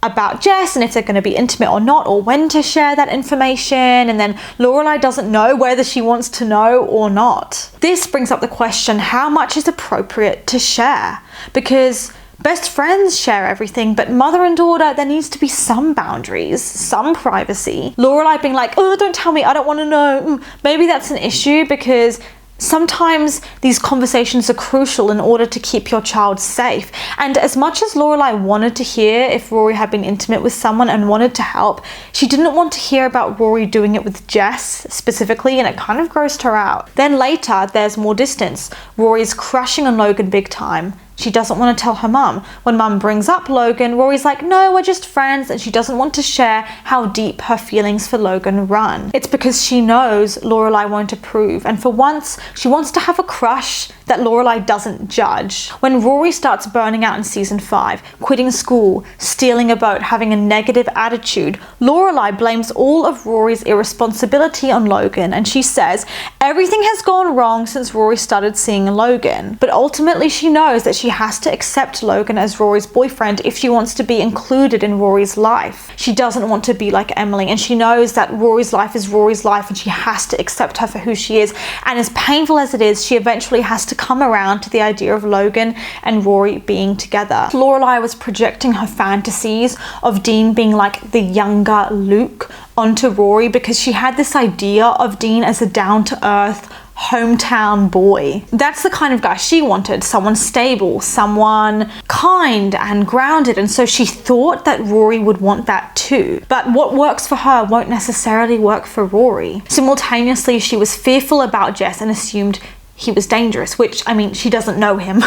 about Jess and if they're going to be intimate or not, or when to share that information, and then Lorelai doesn't know whether she wants to know or not. This brings up the question, how much is appropriate to share? Because best friends share everything, but mother and daughter, there needs to be some boundaries, some privacy. Lorelai being like, "Oh, don't tell me, I don't want to know." Maybe that's an issue, because sometimes these conversations are crucial in order to keep your child safe. And as much as Lorelai wanted to hear if Rory had been intimate with someone and wanted to help, she didn't want to hear about Rory doing it with Jess specifically, and it kind of grossed her out. Then later, there's more distance. Rory's crushing on Logan big time, She doesn't want to tell her mum. When mum brings up Logan, Rory's like, no, we're just friends, and she doesn't want to share how deep her feelings for Logan run. It's because she knows Lorelai won't approve, and for once, she wants to have a crush that Lorelai doesn't judge. When Rory starts burning out in season 5, quitting school, stealing a boat, having a negative attitude, Lorelai blames all of Rory's irresponsibility on Logan, and she says everything has gone wrong since Rory started seeing Logan. But ultimately she knows that she has to accept Logan as Rory's boyfriend if she wants to be included in Rory's life. She doesn't want to be like Emily, and she knows that Rory's life is Rory's life and she has to accept her for who she is. And as painful as it is, she eventually has to come around to the idea of Logan and Rory being together. Lorelai was projecting her fantasies of Dean being like the younger Luke onto Rory because she had this idea of Dean as a down-to-earth hometown boy. That's the kind of guy she wanted, someone stable, someone kind and grounded, and so she thought that Rory would want that too. But what works for her won't necessarily work for Rory. Simultaneously, she was fearful about Jess and assumed he was dangerous, which, I mean, she doesn't know him.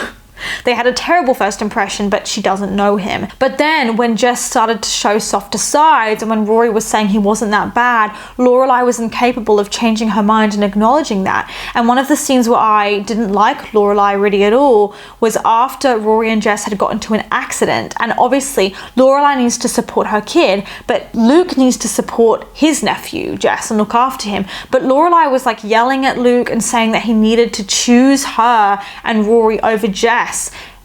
They had a terrible first impression, but she doesn't know him. But then when Jess started to show softer sides and when Rory was saying he wasn't that bad, Lorelai was incapable of changing her mind and acknowledging that. And one of the scenes where I didn't like Lorelai really at all was after Rory and Jess had got into an accident. And obviously Lorelai needs to support her kid, but Luke needs to support his nephew, Jess, and look after him. But Lorelai was like yelling at Luke and saying that he needed to choose her and Rory over Jess,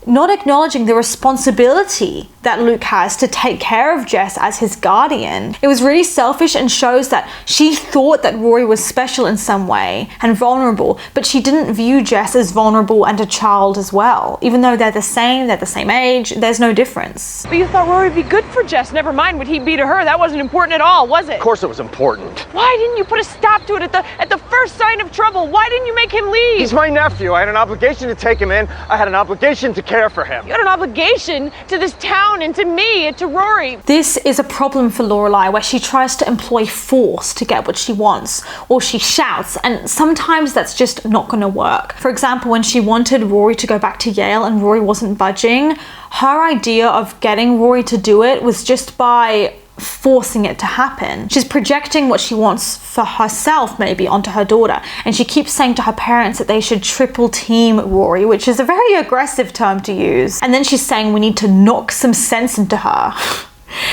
not acknowledging the responsibility that Luke has to take care of Jess as his guardian. It was really selfish and shows that she thought that Rory was special in some way and vulnerable, but she didn't view Jess as vulnerable and a child as well. Even though they're the same age, there's no difference. But you thought Rory would be good for Jess. Never mind what he'd be to her. That wasn't important at all, was it? Of course it was important. Why didn't you put a stop to it at the first sign of trouble? Why didn't you make him leave? He's my nephew. I had an obligation to take him in. I had an obligation to care for him. You had an obligation to this town and to me and to Rory. This is a problem for Lorelai, where she tries to employ force to get what she wants, or she shouts, and sometimes that's just not going to work. For example, when she wanted Rory to go back to Yale and Rory wasn't budging, her idea of getting Rory to do it was just by forcing it to happen. She's projecting what she wants for herself maybe onto her daughter, and she keeps saying to her parents that they should triple team Rory, which is a very aggressive term to use. And then she's saying we need to knock some sense into her.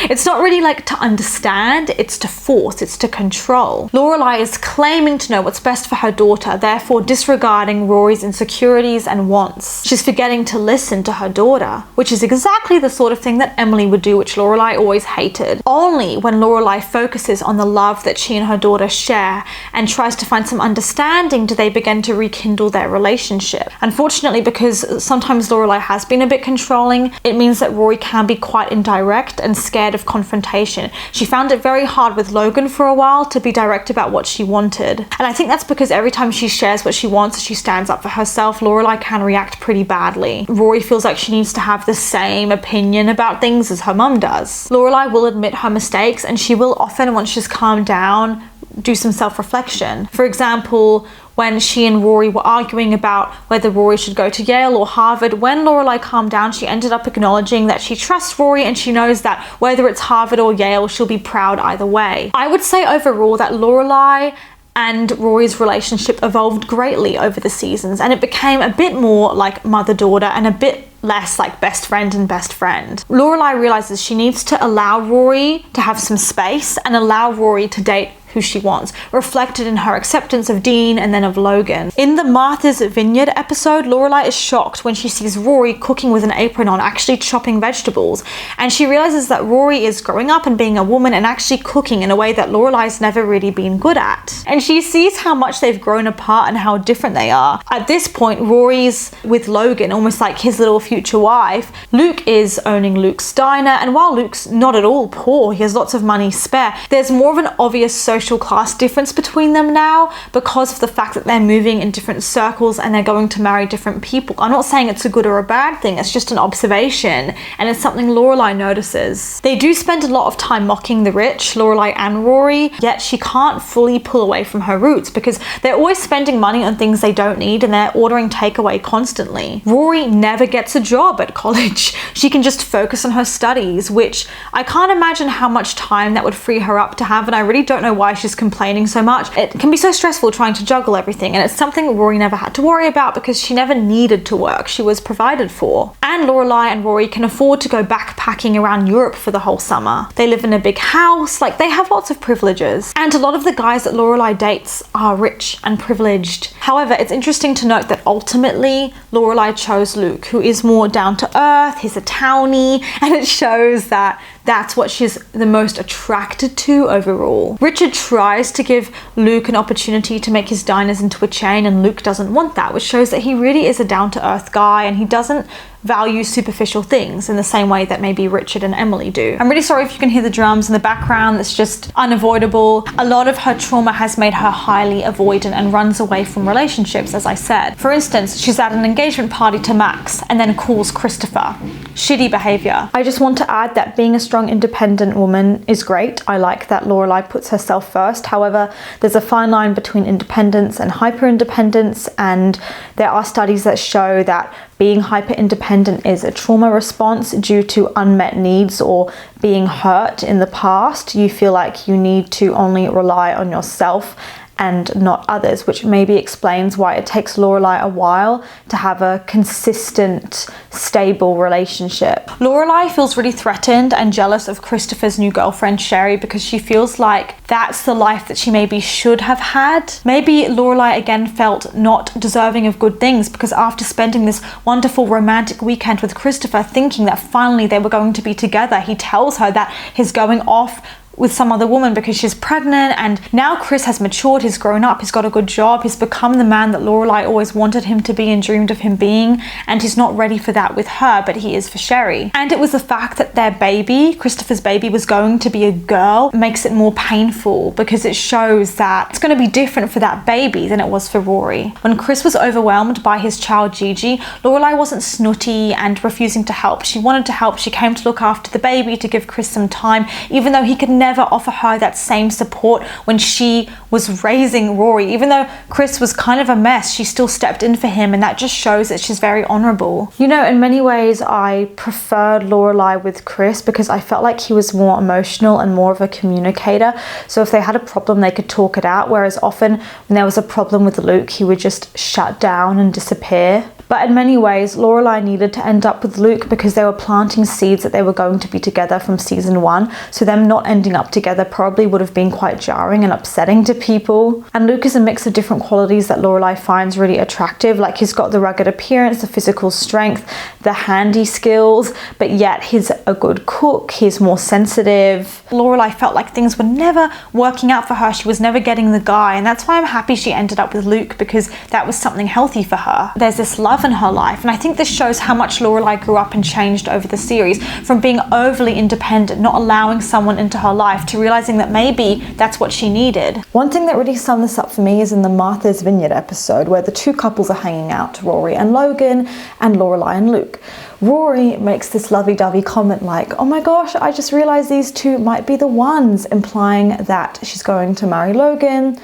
It's not really like to understand, it's to force, it's to control. Lorelai is claiming to know what's best for her daughter, therefore disregarding Rory's insecurities and wants. She's forgetting to listen to her daughter, which is exactly the sort of thing that Emily would do, which Lorelai always hated. Only when Lorelai focuses on the love that she and her daughter share and tries to find some understanding do they begin to rekindle their relationship. Unfortunately, because sometimes Lorelai has been a bit controlling, it means that Rory can be quite indirect and scared of confrontation. She found it very hard with Logan for a while to be direct about what she wanted. And I think that's because every time she shares what she wants, she stands up for herself, Lorelai can react pretty badly. Rory feels like she needs to have the same opinion about things as her mum does. Lorelai will admit her mistakes, and she will often, once she's calmed down, do some self-reflection. For example, when she and Rory were arguing about whether Rory should go to Yale or Harvard, when Lorelai calmed down, she ended up acknowledging that she trusts Rory and she knows that whether it's Harvard or Yale, she'll be proud either way. I would say overall that Lorelai and Rory's relationship evolved greatly over the seasons, and it became a bit more like mother-daughter and a bit less like best friend and best friend. Lorelai realizes she needs to allow Rory to have some space and allow Rory to date who she wants, reflected in her acceptance of Dean and then of Logan. In the Martha's Vineyard episode, Lorelai is shocked when she sees Rory cooking with an apron on, actually chopping vegetables, and she realizes that Rory is growing up and being a woman and actually cooking in a way that Lorelai's never really been good at. And she sees how much they've grown apart and how different they are. At this point, Rory's with Logan, almost like his little future wife. Luke is owning Luke's diner, and while Luke's not at all poor, he has lots of money spare, there's more of an obvious social social class difference between them now because of the fact that they're moving in different circles and they're going to marry different people. I'm not saying it's a good or a bad thing, it's just an observation, and it's something Lorelai notices. They do spend a lot of time mocking the rich, Lorelai and Rory, yet she can't fully pull away from her roots because they're always spending money on things they don't need and they're ordering takeaway constantly. Rory never gets a job at college. She can just focus on her studies, which I can't imagine how much time that would free her up to have, and I really don't know why she's complaining so much. It can be so stressful trying to juggle everything, and it's something Rory never had to worry about because she never needed to work. She was provided for. And Lorelai and Rory can afford to go backpacking around Europe for the whole summer. They live in a big house, like they have lots of privileges. And a lot of the guys that Lorelai dates are rich and privileged. However, it's interesting to note that ultimately Lorelai chose Luke, who is more down to earth, he's a townie, and it shows that that's what she's the most attracted to overall. Richard tries to give Luke an opportunity to make his diners into a chain, and Luke doesn't want that, which shows that he really is a down-to-earth guy and he doesn't value superficial things in the same way that maybe Richard and Emily do. I'm really sorry if you can hear the drums in the background, it's just unavoidable. A lot of her trauma has made her highly avoidant and runs away from relationships, as I said. For instance, she's at an engagement party to Max and then calls Christopher. Shitty behavior. I just want to add that being a strong, independent woman is great. I like that Lorelai puts herself first. However, there's a fine line between independence and hyper-independence, and there are studies that show that being hyper-independent is a trauma response due to unmet needs or being hurt in the past. You feel like you need to only rely on yourself and not others, which maybe explains why it takes Lorelai a while to have a consistent, stable relationship. Lorelai feels really threatened and jealous of Christopher's new girlfriend Sherry because she feels like that's the life that she maybe should have had. Maybe Lorelai again felt not deserving of good things because after spending this wonderful romantic weekend with Christopher, thinking that finally they were going to be together, he tells her that he's going off with some other woman because she's pregnant, and now Chris has matured, he's grown up, he's got a good job, he's become the man that Lorelai always wanted him to be and dreamed of him being, and he's not ready for that with her, but he is for Sherry. And it was the fact that their baby, Christopher's baby, was going to be a girl, makes it more painful because it shows that it's going to be different for that baby than it was for Rory. When Chris was overwhelmed by his child Gigi, Lorelai wasn't snooty and refusing to help. She wanted to help, she came to look after the baby, to give Chris some time, even though he could never offer her that same support when she was raising Rory. Even though Chris was kind of a mess, she still stepped in for him, and that just shows that she's very honorable. You know, in many ways I preferred Lorelai with Chris because I felt like he was more emotional and more of a communicator, so if they had a problem they could talk it out, whereas often when there was a problem with Luke he would just shut down and disappear. But in many ways, Lorelai needed to end up with Luke because they were planting seeds that they were going to be together from season 1. So them not ending up together probably would have been quite jarring and upsetting to people. And Luke is a mix of different qualities that Lorelai finds really attractive. Like he's got the rugged appearance, the physical strength, the handy skills, but yet he's a good cook, he's more sensitive. Lorelai felt like things were never working out for her. She was never getting the guy, and that's why I'm happy she ended up with Luke, because that was something healthy for her. There's this love in her life, and I think this shows how much Lorelai grew up and changed over the series, from being overly independent, not allowing someone into her life, to realizing that maybe that's what she needed. One thing that really summed this up for me is in the Martha's Vineyard episode where the two couples are hanging out, Rory and Logan and Lorelai and Luke. Rory makes this lovey-dovey comment like, oh my gosh, I just realized these two might be the ones, implying that she's going to marry Logan.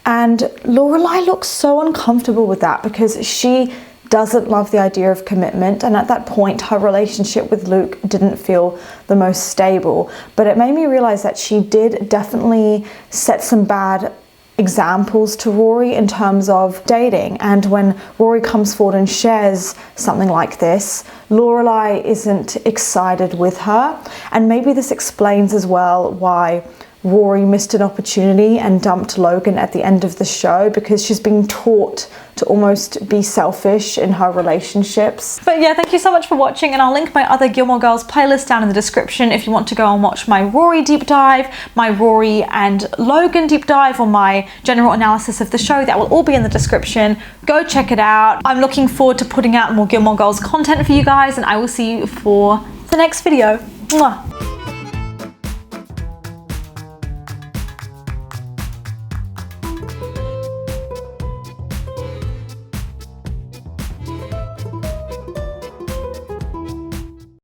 And Lorelai looks so uncomfortable with that because she doesn't love the idea of commitment, and at that point her relationship with Luke didn't feel the most stable. But it made me realize that she did definitely set some bad examples to Rory in terms of dating, and when Rory comes forward and shares something like this, Lorelai isn't excited with her. And maybe this explains as well why Rory missed an opportunity and dumped Logan at the end of the show, because she's being taught to almost be selfish in her relationships. But yeah, thank you so much for watching, and I'll link my other Gilmore Girls playlist down in the description if you want to go and watch my Rory deep dive, my Rory and Logan deep dive, or my general analysis of the show. That will all be in the description. Go check it out. I'm looking forward to putting out more Gilmore Girls content for you guys, and I will see you for the next video. Mwah.